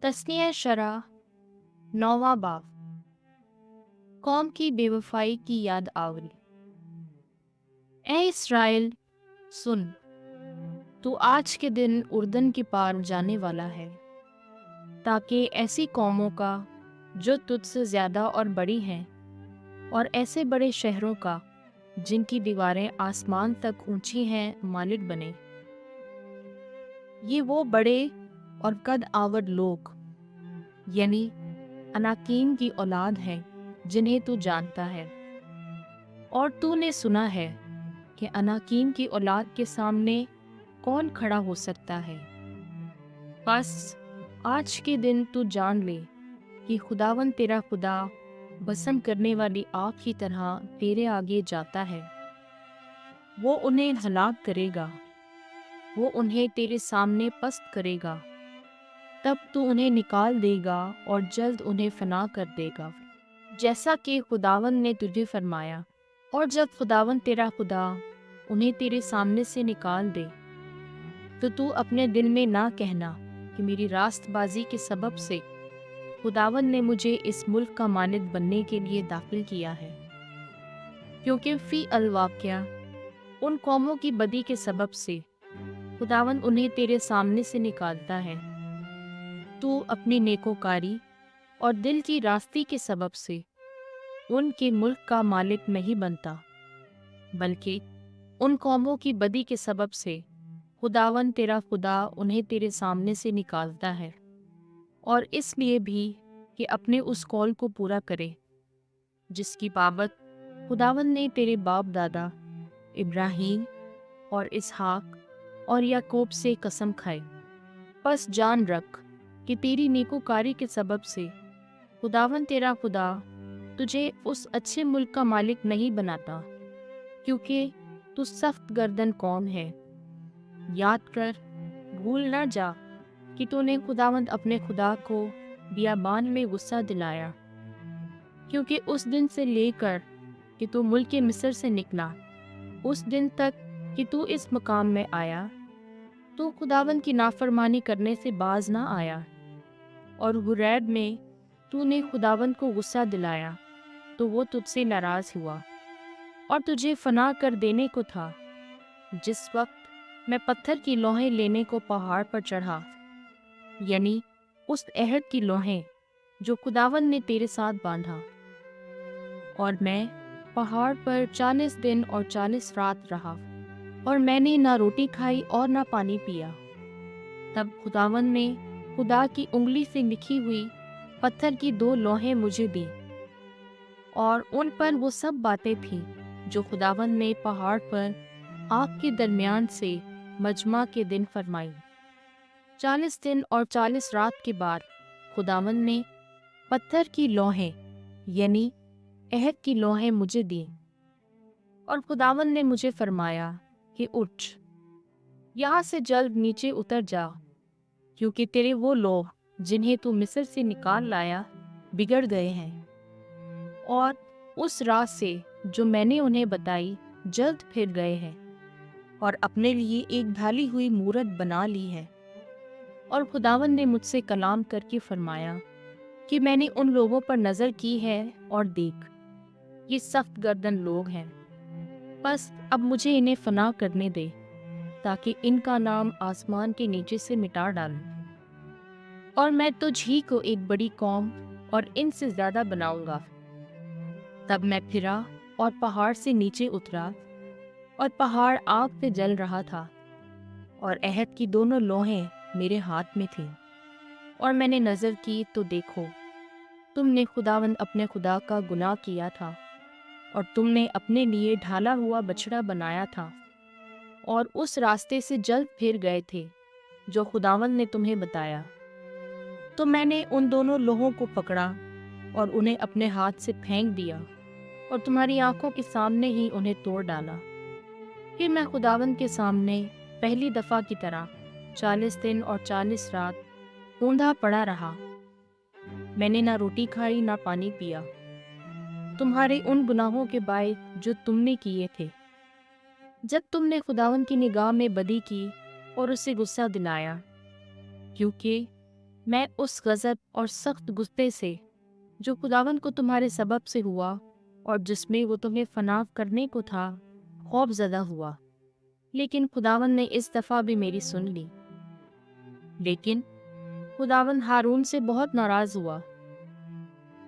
तस्नीह शरा 9वां बाब। कौम की बेवफाई की याद आवरी। ए इस्राएल सुन, तू आज के दिन उर्दन के पार जाने वाला है, ताकि ऐसी कौमों का जो तुझसे ज़्यादा और बड़ी हैं, और ऐसे बड़े शहरों का जिनकी दीवारें आसमान तक ऊंची हैं मालिक बने। ये वो बड़े और कद आवड लोग यानी अनाकीम की औलाद हैं जिन्हें तू जानता है, और तूने सुना है कि अनाकीम की औलाद के सामने कौन खड़ा हो सकता है। बस आज के दिन तू जान ले कि खुदावन तेरा खुदा बसम करने वाली आग की तरह तेरे आगे जाता है। वो उन्हें हलाक करेगा, वो उन्हें तेरे सामने पस्त करेगा। तब तू उन्हें निकाल देगा और जल्द उन्हें फना कर देगा, जैसा कि खुदावन ने तुझे फरमाया। और जब खुदावन तेरा खुदा उन्हें तेरे सामने से निकाल दे, तो तू अपने दिल में ना कहना कि मेरी रास्तबाजी के सबब से खुदावन ने मुझे इस मुल्क का मालिक बनने के लिए दाखिल किया है, क्योंकि फी अल वाक़या उन कौमों की बदी के सबब से खुदावन उन्हें तेरे सामने से निकालता है। तू अपनी नेकोकारी और दिल की रास्ती के सबब से उनके मुल्क का मालिक नहीं बनता, बल्कि उन कौमों की बदी के सबब से खुदावन तेरा खुदा उन्हें तेरे सामने से निकालता है, और इसलिए भी कि अपने उस कौल को पूरा करे जिसकी बाबत खुदावन ने तेरे बाप दादा इब्राहीम और इसहाक और याकूब से कसम खाई। बस जान रख कि तेरी नेकोकारी के सबब से खुदावन तेरा खुदा तुझे उस अच्छे मुल्क का मालिक नहीं बनाता, क्योंकि तू सख्त गर्दन कौम है। याद कर, भूल ना जा कि तूने खुदावंद अपने खुदा को बियाबान में गुस्सा दिलाया, क्योंकि उस दिन से लेकर कि तू मुल्क मिस्र से निकला, उस दिन तक कि तू इस मकाम में आया, तू खुदावंद की नाफरमानी करने से बाज ना आया। और हुरैब में तूने खुदावंद को गुस्सा दिलाया, तो वो तुझसे नाराज हुआ और तुझे फना कर देने को था। जिस वक्त मैं पत्थर की लोहें लेने को पहाड़ पर चढ़ा, यानी उस अहद की लोहें जो खुदावन ने तेरे साथ बांधा, और मैं पहाड़ पर 40 दिन और 40 रात रहा, और मैंने ना रोटी खाई और ना पानी पिया। तब खुदावन ने खुदा की उंगली से लिखी हुई पत्थर की 2 लोहें मुझे दी, और उन पर वो सब बातें थीं जो खुदावन ने पहाड़ पर आग के दरमियान से मजमा के दिन फरमाई। 40 दिन और 40 रात के बाद खुदावन ने पत्थर की लोहें यानी अहद की लोहें मुझे दी, और खुदावन ने मुझे फरमाया कि उठ, यहाँ से जल्द नीचे उतर जा, क्योंकि तेरे वो लोग जिन्हें तू मिस्र से निकाल लाया बिगड़ गए हैं, और उस राह से जो मैंने उन्हें बताई जल्द फिर गए हैं, और अपने लिए एक ढाली हुई मूरत बना ली है। और खुदावन ने मुझसे कलाम करके फरमाया कि मैंने उन लोगों पर नज़र की है, और देख, ये सख्त गर्दन लोग हैं। बस अब मुझे इन्हें फना करने दे, ताकि इनका नाम आसमान के नीचे से मिटा डालूं, और मैं तुझ ही को एक बड़ी कौम और इनसे ज़्यादा बनाऊंगा। तब मैं फिरा और पहाड़ से नीचे उतरा, और पहाड़ आग से जल रहा था, और अहद की दोनों लोहें मेरे हाथ में थीं। और मैंने नज़र की तो देखो, तुमने खुदावंद अपने खुदा का गुनाह किया था, और तुमने अपने लिए ढाला हुआ बछड़ा बनाया था, और उस रास्ते से जल्द फिर गए थे जो खुदावंद ने तुम्हें बताया। तो मैंने उन दोनों लोहों को पकड़ा और उन्हें अपने हाथ से फेंक दिया, और तुम्हारी आंखों के सामने ही उन्हें तोड़ डाला। फिर मैं खुदावंद के सामने पहली दफ़ा की तरह 40 दिन और 40 रात ऊंधा पड़ा रहा। मैंने ना रोटी खाई ना पानी पिया, तुम्हारे उन गुनाहों के बायस जो तुमने किए थे, जब तुमने खुदावंद की निगाह में बदी की और उसे गुस्सा दिलाया, क्योंकि میں اس غضب اور سخت غصے سے جو خداوند کو تمہارے سبب سے ہوا اور جس میں وہ تمہیں فنا کرنے کو تھا خوف زدہ ہوا، لیکن خداوند نے اس دفعہ بھی میری سن لی۔ لیکن خداوند ہارون سے بہت ناراض ہوا،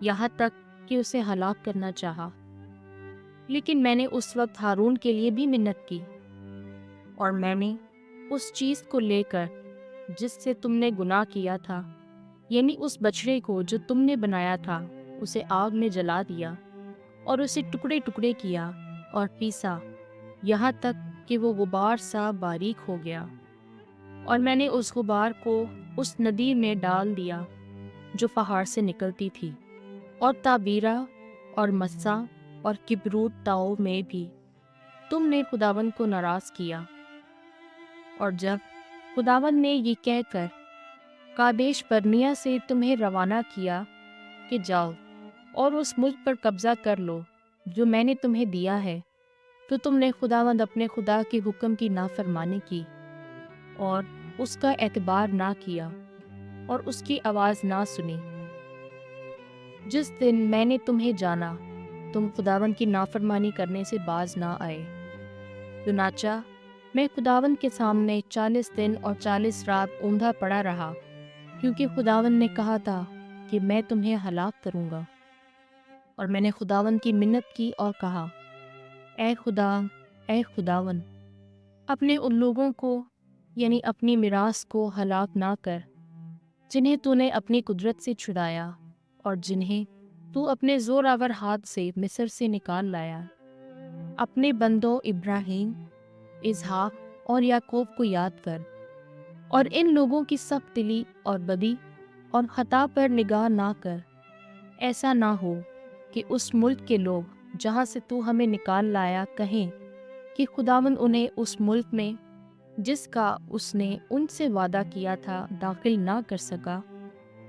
یہاں تک کہ اسے ہلاک کرنا چاہا، لیکن میں نے اس وقت ہارون کے لیے بھی منت کی، اور میں نے اس چیز کو لے کر جس سے تم نے گناہ کیا تھا، یعنی اس بچڑے کو جو تم نے بنایا تھا، اسے آگ میں جلا دیا اور اسے ٹکڑے ٹکڑے کیا اور پیسا یہاں تک کہ وہ غبار سا باریک ہو گیا، اور میں نے اس غبار کو اس ندی میں ڈال دیا جو پہاڑ سے نکلتی تھی، اور تعبیرہ اور مسا اور کبروت تاؤ میں بھی تم نے خداوند کو ناراض کیا۔ اور جب خداوند نے یہ کہہ کر کادیش برنیا سے تمہیں روانہ کیا کہ جاؤ اور اس ملک پر قبضہ کر لو جو میں نے تمہیں دیا ہے، تو تم نے خداوند اپنے خدا کے حکم کی نافرمانی کی اور اس کا اعتبار نہ کیا اور اس کی آواز نہ سنی۔ جس دن میں نے تمہیں جانا تم خداوند کی نافرمانی کرنے سے باز نہ آئے۔ چنانچہ میں خداوند کے سامنے 40 دن اور 40 رات اوندا پڑا رہا، کیونکہ خداوند نے کہا تھا کہ میں تمہیں ہلاک کروں گا۔ اور میں نے خداوند کی منت کی اور کہا، اے خدا، اے خداوند، اپنے ان لوگوں کو یعنی اپنی میراث کو ہلاک نہ کر جنہیں تو نے اپنی قدرت سے چھڑایا اور جنہیں تو اپنے زور آور ہاتھ سے مصر سے نکال لایا۔ اپنے بندوں ابراہیم، اسحاق اور یعقوب کو یاد کر، اور ان لوگوں کی سخت دلی اور بدی اور خطا پر نگاہ نہ کر۔ ایسا نہ ہو کہ اس ملک کے لوگ جہاں سے تو ہمیں نکال لایا کہیں کہ خداوند انہیں اس ملک میں جس کا اس نے ان سے وعدہ کیا تھا داخل نہ کر سکا،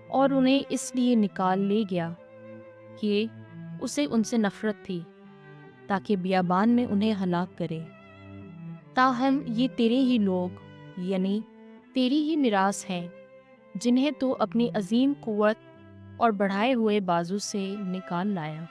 اور انہیں اس لیے نکال لے گیا کہ اسے ان سے نفرت تھی تاکہ بیابان میں انہیں ہلاک کرے۔ تاہم یہ تیرے ہی لوگ یعنی تیری ہی میراث ہیں جنہیں تو اپنی عظیم قوت اور بڑھائے ہوئے بازو سے نکال لایا۔